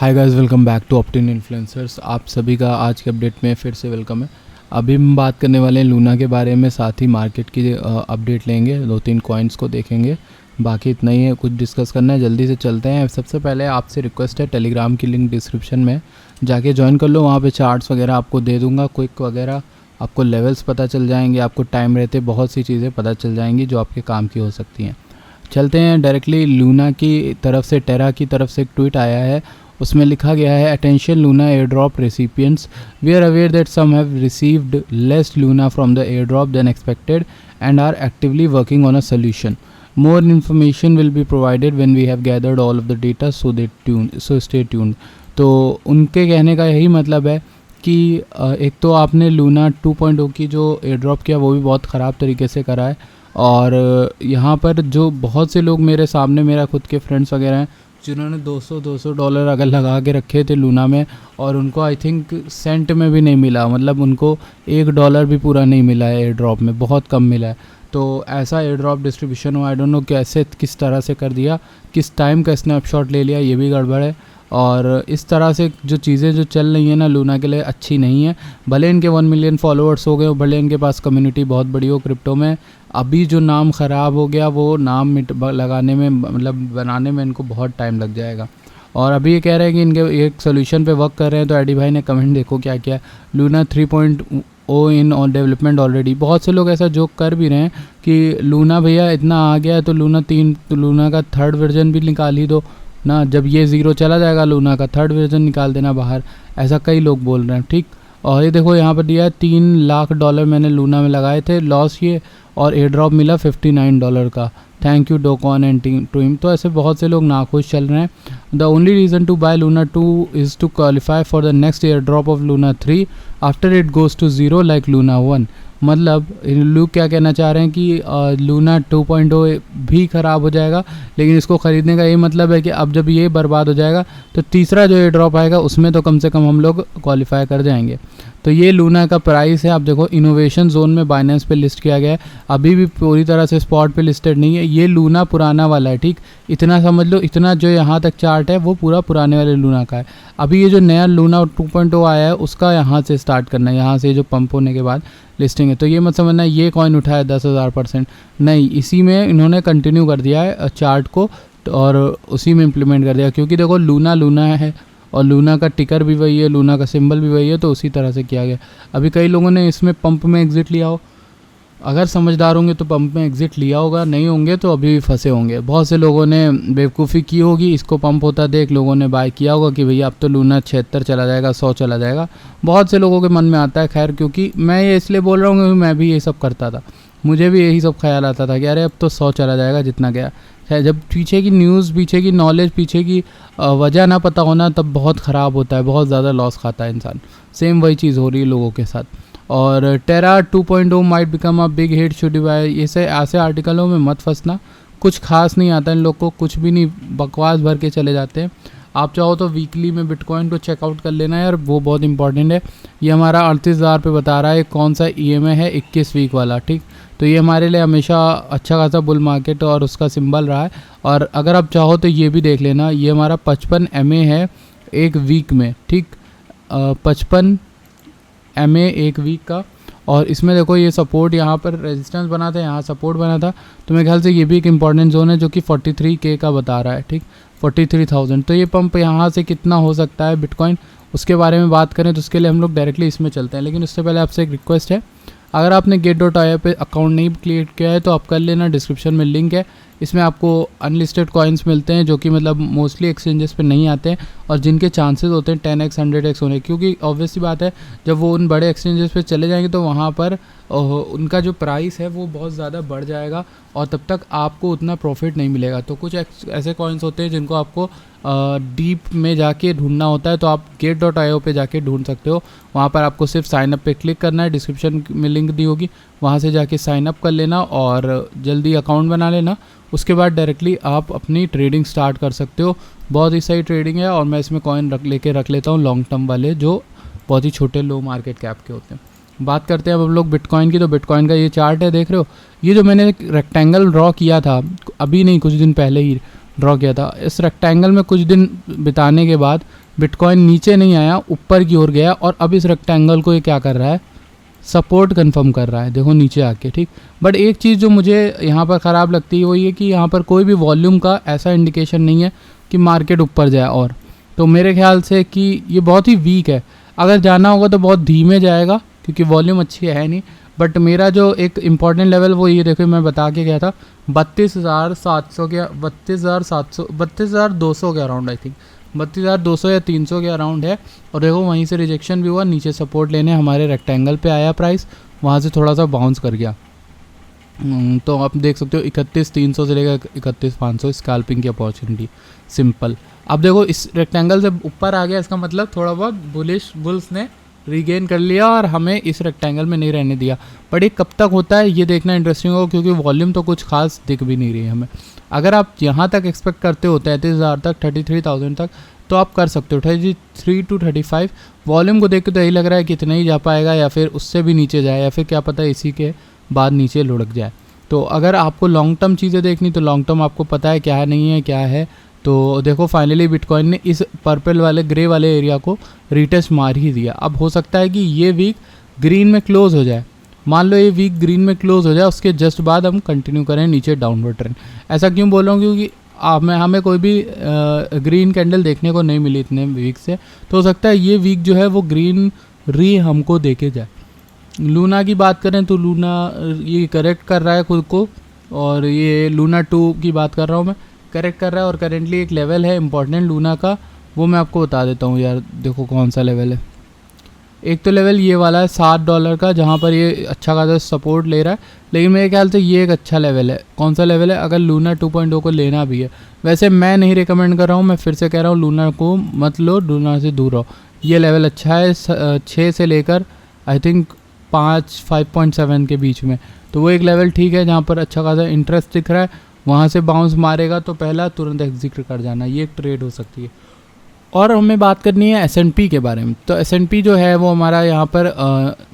Hi guys, welcome back to Optin Influencers. आप सभी का आज के अपडेट में फिर से वेलकम है। अभी हम बात करने वाले हैं लूना के बारे में, साथ ही मार्केट की अपडेट लेंगे, 2-3 कॉइन्स को देखेंगे। बाकी इतना ही है, कुछ डिस्कस करना है, जल्दी से चलते हैं। सबसे पहले आपसे रिक्वेस्ट है, टेलीग्राम की लिंक डिस्क्रिप्शन में जाके ज्वाइन कर लो। वहाँ पे चार्ट्स वगैरह आपको दे दूँगा, क्विक वगैरह, आपको लेवल्स पता चल जाएंगे, आपको टाइम रहते बहुत सी चीज़ें पता चल जाएंगी जो आपके काम की हो सकती हैं। चलते हैं डायरेक्टली लूना की तरफ से, टेरा की तरफ से एक ट्वीट आया है। उसमें लिखा गया है, attention Luna air drop recipients, we are aware that some have received less Luna from the air drop then expected and are actively working on a solution. More information will be provided when we have gathered all of the data, so stay tuned. तो उनके कहने का यही मतलब है कि एक तो आपने लूना 2.0 की जो एयर ड्रॉप किया वो भी बहुत ख़राब तरीके से करा है। और यहाँ पर जो बहुत से लोग मेरे सामने, मेरा खुद के फ्रेंड्स वगैरह हैं जिन्होंने $200 अगर लगा के रखे थे लूना में, और उनको आई थिंक सेंट में भी नहीं मिला, मतलब उनको $1 भी पूरा नहीं मिला है एयर ड्रॉप में, बहुत कम मिला है। तो ऐसा एयर ड्रॉप डिस्ट्रीब्यूशन हो, आई डोंट नो कैसे, किस तरह से कर दिया, किस टाइम का स्नैपशॉट ले लिया, ये भी गड़बड़ है। और इस तरह से जो चीज़ें जो चल रही हैं ना लूना के लिए, अच्छी नहीं है। भले इनके 1 मिलियन फॉलोअर्स हो गए, भले इनके पास कम्युनिटी बहुत बड़ी हो क्रिप्टो में, अभी जो नाम ख़राब हो गया वो नाम लगाने में, मतलब बनाने में इनको बहुत टाइम लग जाएगा। और अभी ये कह रहे हैं कि इनके एक सोल्यूशन पे वर्क कर रहे हैं। तो एडी भाई ने कमेंट देखो क्या क्या, Luna 3.0 in on development already. बहुत से लोग ऐसा जोक कर भी रहे हैं कि लूना भैया इतना आ गया है तो लूना 3, तो लूना का 3rd वर्जन भी निकाल ही दो ना, जब ये 0 चला जाएगा लूना का 3rd वर्जन निकाल देना बाहर, ऐसा कई लोग बोल रहे हैं। ठीक, और ये देखो यहाँ पर दिया है $3 लाख मैंने लूना में लगाए थे, लॉस ये, और एयर ड्रॉप मिला $59 का। थैंक यू डोकॉन एंड टीम। तो ऐसे बहुत से लोग नाखुश चल रहे हैं। The only reason to buy Luna 2 is to qualify for the next airdrop of Luna 3 after it goes to 0 like Luna 1। मतलब लोग क्या कहना चाह रहे हैं कि लूना 2.0 भी ख़राब हो जाएगा, लेकिन इसको ख़रीदने का ये मतलब है कि अब जब ये बर्बाद हो जाएगा तो तीसरा जो एयर ड्रॉप आएगा उसमें तो कम से कम हम लोग क्वालिफाई कर जाएंगे। तो ये लूना का प्राइस है, आप देखो इनोवेशन जोन में बाइनेंस पे लिस्ट किया गया है, अभी भी पूरी तरह से स्पॉट पे लिस्टेड नहीं है। ये लूना पुराना वाला है, ठीक, इतना समझ लो, इतना जो यहाँ तक चार्ट है वो पूरा पुराने वाले लूना का है। अभी ये जो नया लूना 2.0 आया है उसका यहाँ से स्टार्ट करना है, यहाँ से जो पंप होने के बाद लिस्टिंग है। तो ये मत समझना ये कॉइन उठाया 10,000%, नहीं, इसी में इन्होंने कंटिन्यू कर दिया है चार्ट को और उसी में इम्प्लीमेंट कर दिया, क्योंकि देखो लूना लूना है और लूना का टिकर भी वही है, लूना का सिंबल भी वही है, तो उसी तरह से किया गया। अभी कई लोगों ने इसमें पंप में एग्ज़िट लिया हो, अगर समझदार होंगे तो पंप में एग्ज़िट लिया होगा, नहीं होंगे तो अभी भी फंसे होंगे। बहुत से लोगों ने बेवकूफ़ी की होगी, इसको पंप होता देख लोगों ने बाय किया होगा कि भैया अब तो लूना 76 चला जाएगा, 100 चला जाएगा। बहुत से लोगों के मन में आता है, खैर, क्योंकि मैं ये इसलिए बोल रहा हूँ क्योंकि मैं भी ये सब करता था, मुझे भी यही सब ख्याल आता था कि अरे अब तो 100 चला जाएगा जितना गया। खैर, जब पीछे की न्यूज़, पीछे की नॉलेज, पीछे की वजह ना पता होना, तब बहुत ख़राब होता है, बहुत ज़्यादा लॉस खाता है इंसान। सेम वही चीज़ हो रही है लोगों के साथ। और Terra 2.0 might become a big hit, should you buy, ऐसे आर्टिकलों में मत फंसना, कुछ खास नहीं आता इन लोग को, कुछ भी नहीं, बकवास भर के चले जाते हैं। आप चाहो तो वीकली में बिटकॉइन को चेकआउट कर लेना यार, वो बहुत इंपॉर्टेंट है। ये हमारा 38,000 पे बता रहा है, कौन सा EMA है, 21 वीक वाला, ठीक। तो ये हमारे लिए हमेशा अच्छा खासा बुल मार्केट और उसका सिंबल रहा है। और अगर आप चाहो तो ये भी देख लेना, ये हमारा 55 MA है एक वीक में, ठीक, 55 MA एक वीक का। और इसमें देखो ये सपोर्ट, यहाँ पर रेजिस्टेंस बना था, यहाँ सपोर्ट बना था, तो मेरे ख्याल से ये भी एक इंपॉर्टेंट जोन है जो कि 43K का बता रहा है, ठीक, 43,000। तो ये पंप यहाँ से कितना हो सकता है बिटकॉइन, उसके बारे में बात करें तो उसके लिए हम लोग डायरेक्टली इसमें चलते हैं। लेकिन उससे पहले आपसे एक रिक्वेस्ट है, अगर आपने get.io पे अकाउंट नहीं क्रिएट किया है तो आप कर लेना, डिस्क्रिप्शन में लिंक है। इसमें आपको अनलिस्टेड कॉइन्स मिलते हैं जो कि मतलब मोस्टली एक्सचेंजेस पे नहीं आते हैं और जिनके चांसेस होते हैं 10x 100x होने, क्योंकि ऑब्वियसली बात है जब वो उन बड़े एक्सचेंजेस पे चले जाएंगे तो वहाँ पर उनका जो प्राइस है वो बहुत ज़्यादा बढ़ जाएगा और तब तक आपको उतना प्रॉफिट नहीं मिलेगा। तो कुछ ऐसे कॉइन्स होते हैं जिनको आपको डीप में जाके ढूंढना होता है, तो आप get.io पे जाके ढूंढ सकते हो। वहाँ पर आपको सिर्फ साइन अप पे क्लिक करना है, डिस्क्रिप्शन में लिंक दी होगी, वहाँ से जाके साइन अप कर लेना और जल्दी अकाउंट बना लेना। उसके बाद डायरेक्टली आप अपनी ट्रेडिंग स्टार्ट कर सकते हो। बहुत ही सही ट्रेडिंग है और मैं इसमें कॉइन लेके रख लेता हूँ लॉन्ग टर्म वाले, जो बहुत ही छोटे लो मार्केट कैप के होते हैं। बात करते हैं अब हम लोग बिटकॉइन की। तो बिटकॉइन का ये चार्ट है, देख रहे हो, ये जो मैंने रेक्टेंगल ड्रॉ किया था, अभी नहीं कुछ दिन पहले ही ड्रॉ किया था, इस रेक्टेंगल में कुछ दिन बिताने के बाद बिटकॉइन नीचे नहीं आया, ऊपर की ओर गया और अब इस रेक्टेंगल को ये क्या कर रहा है, सपोर्ट कंफर्म कर रहा है, देखो नीचे आके, ठीक। बट एक चीज़ जो मुझे यहाँ पर ख़राब लगती है वो ये कि यहाँ पर कोई भी वॉल्यूम का ऐसा इंडिकेशन नहीं है कि मार्केट ऊपर जाए, और तो मेरे ख्याल से कि ये बहुत ही वीक है। अगर जाना होगा तो बहुत धीमे जाएगा क्योंकि वॉल्यूम अच्छी है नहीं। बट मेरा जो एक इम्पॉर्टेंट लेवल वो ये देखो, मैं बता के गया था 32,700 के 32,200 के अराउंड, आई थिंक 32,200 या 300 के अराउंड है। और देखो वहीं से रिजेक्शन भी हुआ, नीचे सपोर्ट लेने हमारे रेक्टेंगल पे आया प्राइस, वहाँ से थोड़ा सा बाउंस कर गया। तो आप देख सकते हो 31,300 से लेकर 31,500 स्कैल्पिंग की अपॉर्चुनिटी, सिंपल। अब देखो इस रेक्टेंगल से ऊपर आ गया, इसका मतलब थोड़ा बहुत बुल्स ने रीगेन कर लिया और हमें इस रेक्टेंगल में नहीं रहने दिया। बट ये कब तक होता है ये देखना इंटरेस्टिंग होगा, क्योंकि वॉल्यूम तो कुछ खास दिख भी नहीं रही है हमें। अगर आप यहाँ तक एक्सपेक्ट करते हो 33,000 तक, 33,000 तक, तो आप कर सकते हो 33 to 35। वॉल्यूम को देख के तो यही लग रहा है कि इतना ही जा पाएगा, या फिर उससे भी नीचे जाए, या फिर क्या पता इसी के बाद नीचे लुढ़क जाए। तो अगर आपको लॉन्ग टर्म चीज़ें देखनी तो लॉन्ग टर्म आपको पता है क्या नहीं है क्या है। तो देखो फाइनली बिटकॉइन ने इस पर्पल वाले ग्रे वाले एरिया को रीटेस्ट मार ही दिया। अब हो सकता है कि ये वीक ग्रीन में क्लोज हो जाए, मान लो ये वीक ग्रीन में क्लोज हो जाए, उसके जस्ट बाद हम कंटिन्यू करें नीचे डाउनवर्ड ट्रेंड। ऐसा क्यों बोल रहा हूँ, क्योंकि हमें कोई भी ग्रीन कैंडल देखने को नहीं मिली इतने वीक से, तो हो सकता है ये वीक जो है वो ग्रीन री हमको देके जाए। लूना की बात करें तो लूना ये करेक्ट कर रहा है खुद को, और ये लूना 2 की बात कर रहा हूँ मैं, करेक्ट कर रहा है। और करेंटली एक लेवल है इंपॉर्टेंट लूना का, वो मैं आपको बता देता हूँ यार। देखो कौन सा लेवल है, एक तो लेवल ये वाला है $7 का, जहाँ पर ये अच्छा खासा सपोर्ट ले रहा है, लेकिन मेरे ख्याल से ये एक अच्छा लेवल है। कौन सा लेवल है, अगर लूना 2.0 को लेना भी है, वैसे मैं नहीं रिकमेंड कर रहा हूँ, मैं फिर से कह रहा हूँ लूना को मत लो, लूना से दूर रहो। ये लेवल अच्छा है 6 से लेकर आई थिंक 5.7 के बीच में, तो वो एक लेवल ठीक है जहाँ पर अच्छा खासा इंटरेस्ट दिख रहा है। वहाँ से बाउंस मारेगा तो पहला तुरंत एग्जिट कर जाना, ये एक ट्रेड हो सकती है। और हमें बात करनी है S&P के बारे में। तो S&P जो है वो हमारा यहाँ पर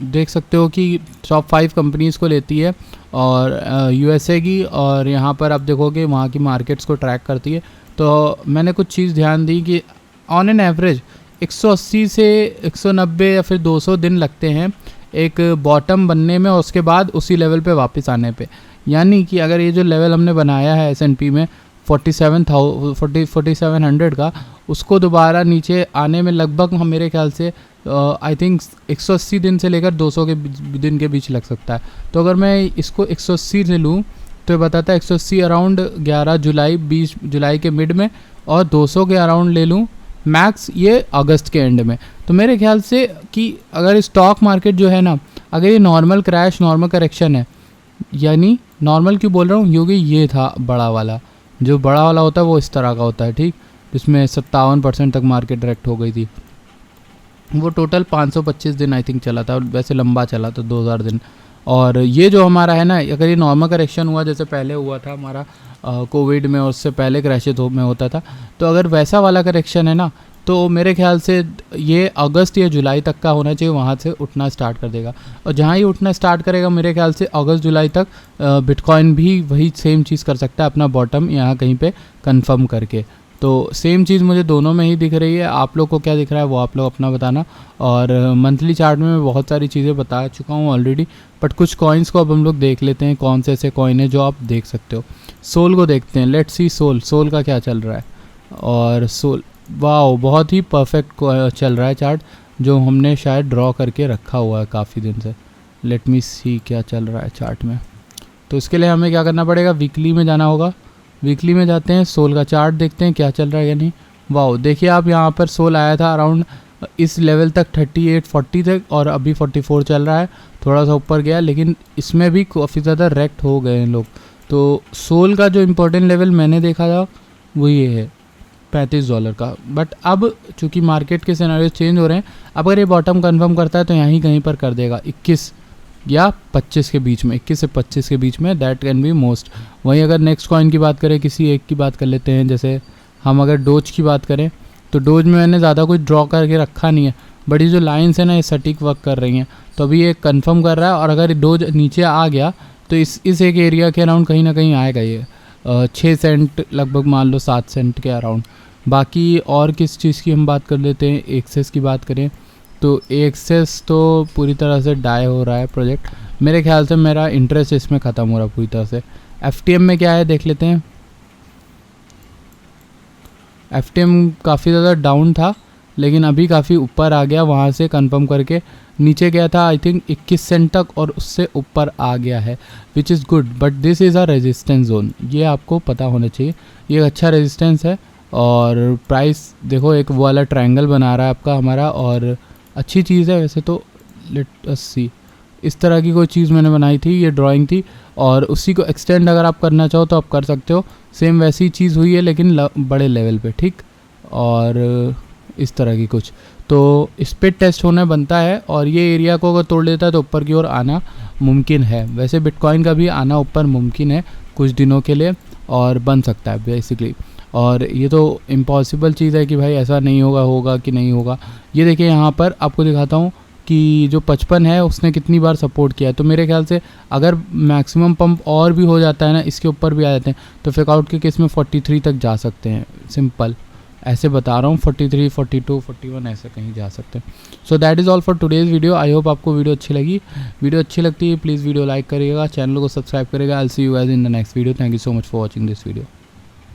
देख सकते हो कि टॉप 5 कंपनीज़ को लेती है, और USA की, और यहाँ पर आप देखोगे वहाँ की मार्केट्स को ट्रैक करती है। तो मैंने कुछ चीज़ ध्यान दी कि ऑन एन एवरेज 180 से 190 या फिर 200 दिन लगते हैं एक बॉटम बनने में, और उसके बाद उसी लेवल पे वापस आने पे। यानी कि अगर ये जो लेवल हमने बनाया है S&P में 4700 का, उसको दोबारा नीचे आने में लगभग हम मेरे ख्याल से आई थिंक 180 दिन से लेकर 200 के दिन के बीच लग सकता है। तो अगर मैं इसको 180 से लूँ तो ये बताता है 180 अराउंड 11 जुलाई 20 जुलाई के मिड में, और 200 के अराउंड ले लूँ मैक्स ये अगस्त के एंड में। तो मेरे ख्याल से कि अगर स्टॉक मार्केट जो है ना, अगर ये नॉर्मल क्रैश नॉर्मल करेक्शन है, यानी नॉर्मल क्यों बोल रहा हूँ, क्योंकि ये था बड़ा वाला, जो बड़ा वाला होता है वो इस तरह का होता है, ठीक, जिसमें 57% तक मार्केट डायरेक्ट हो गई थी। वो टोटल 525 दिन आई थिंक चला था, वैसे लंबा चला था 2000 दिन। और ये जो हमारा है ना, अगर ये नॉर्मल करेक्शन हुआ जैसे पहले हुआ था हमारा कोविड में, और उससे पहले क्रैशेज में होता था, तो अगर वैसा वाला करेक्शन है ना, तो मेरे ख्याल से ये अगस्त या जुलाई तक का होना चाहिए, वहाँ से उठना स्टार्ट कर देगा। और जहाँ ही उठना स्टार्ट करेगा मेरे ख्याल से अगस्त जुलाई तक बिटकॉइन भी वही सेम चीज़ कर सकता है, अपना बॉटम यहाँ कहीं पे कंफर्म करके। तो सेम चीज़ मुझे दोनों में ही दिख रही है। आप लोग को क्या दिख रहा है वो आप लोग अपना बताना। और मंथली चार्ट में मैं बहुत सारी चीज़ें बता चुका हूँ ऑलरेडी, बट कुछ कॉइन्स को अब हम लोग देख लेते हैं, कौन से ऐसे कॉइन है जो आप देख सकते हो। सोल को देखते हैं, लेट्स सी सोल का क्या चल रहा है। और सोल वाह बहुत ही परफेक्ट चल रहा है चार्ट, जो हमने शायद ड्रॉ करके रखा हुआ है काफ़ी दिन से। लेट मी सी क्या चल रहा है चार्ट में। तो इसके लिए हमें क्या करना पड़ेगा, वीकली में जाना होगा। वीकली में जाते हैं, सोल का चार्ट देखते हैं क्या चल रहा है या नहीं। वाह देखिए आप, यहाँ पर सोल आया था अराउंड इस लेवल तक 38-40 तक, और अभी 44 चल रहा है, थोड़ा सा ऊपर गया, लेकिन इसमें भी काफ़ी ज़्यादा रेक्ट हो गए हैं लोग। तो सोल का जो इम्पोर्टेंट लेवल मैंने देखा था वो ये है $35 का। बट अब चूँकि मार्केट के सिनेरियो चेंज हो रहे हैं, अब अगर ये बॉटम कंफर्म करता है तो यहीं कहीं पर कर देगा 21 या 25 के बीच में, 21 से 25 के बीच में, दैट कैन बी मोस्ट। वहीं अगर नेक्स्ट कॉइन की बात करें, किसी एक की बात कर लेते हैं, जैसे हम अगर डोज की बात करें, तो डोज में मैंने ज़्यादा कुछ ड्रॉ करके रखा नहीं है, बट ये जो लाइन्स है ना ये सटीक वर्क कर रही हैं। तो अभी ये कंफर्म कर रहा है, और अगर डोज नीचे आ गया तो इस एक एरिया के अराउंड कहीं ना कहीं आएगा ये 6 सेंट लगभग, मान लो 7 सेंट के अराउंड। बाकी और किस चीज़ की हम बात कर लेते हैं, एक्सेस की बात करें तो एक्सेस तो पूरी तरह से डाई हो रहा है प्रोजेक्ट। मेरे ख्याल से मेरा इंटरेस्ट इसमें ख़त्म हो रहा है पूरी तरह से। FTM में क्या है देख लेते हैं। FTM काफ़ी ज़्यादा डाउन था लेकिन अभी काफ़ी ऊपर आ गया, वहाँ से कंफर्म करके नीचे गया था आई थिंक 21 सेंट तक और उससे ऊपर आ गया है, which is good. But this is a resistance zone, ये आपको पता होना चाहिए। ये अच्छा रेजिस्टेंस है और प्राइस देखो एक वो वाला ट्रायंगल बना रहा है आपका हमारा, और अच्छी चीज़ है वैसे तो। लेट अस सी, इस तरह की कोई चीज़ मैंने बनाई थी, ये ड्राइंग थी और उसी को एक्सटेंड अगर आप करना चाहो तो आप कर सकते हो। सेम वैसी चीज़ हुई है लेकिन बड़े लेवल पे, ठीक। और इस तरह की कुछ तो इस पर टेस्ट होना बनता है और ये एरिया को अगर तोड़ लेता है तो ऊपर की ओर आना मुमकिन है। वैसे बिटकॉइन का भी आना ऊपर मुमकिन है कुछ दिनों के लिए और बन सकता है बेसिकली। और ये तो इम्पॉसिबल चीज़ है कि भाई ऐसा नहीं होगा कि नहीं होगा। ये देखिए यहाँ पर आपको दिखाता हूँ कि जो 55 है उसने कितनी बार सपोर्ट किया है। तो मेरे ख्याल से अगर मैक्सिमम पंप और भी हो जाता है ना, इसके ऊपर भी आ जाते हैं तो फेकआउट के केस में 43 तक जा सकते हैं। सिंपल ऐसे बता रहा हूँ, 43, 42, 41 ऐसे कहीं जा सकते हैं। So that is all for today's video. I hope आपको वीडियो अच्छी लगी। वीडियो अच्छी लगती है प्लीज़ वीडियो लाइक करिएगा, चैनल को सब्सक्राइब करिएगा। I will see you guys in the next video. Thank you so much for watching this video.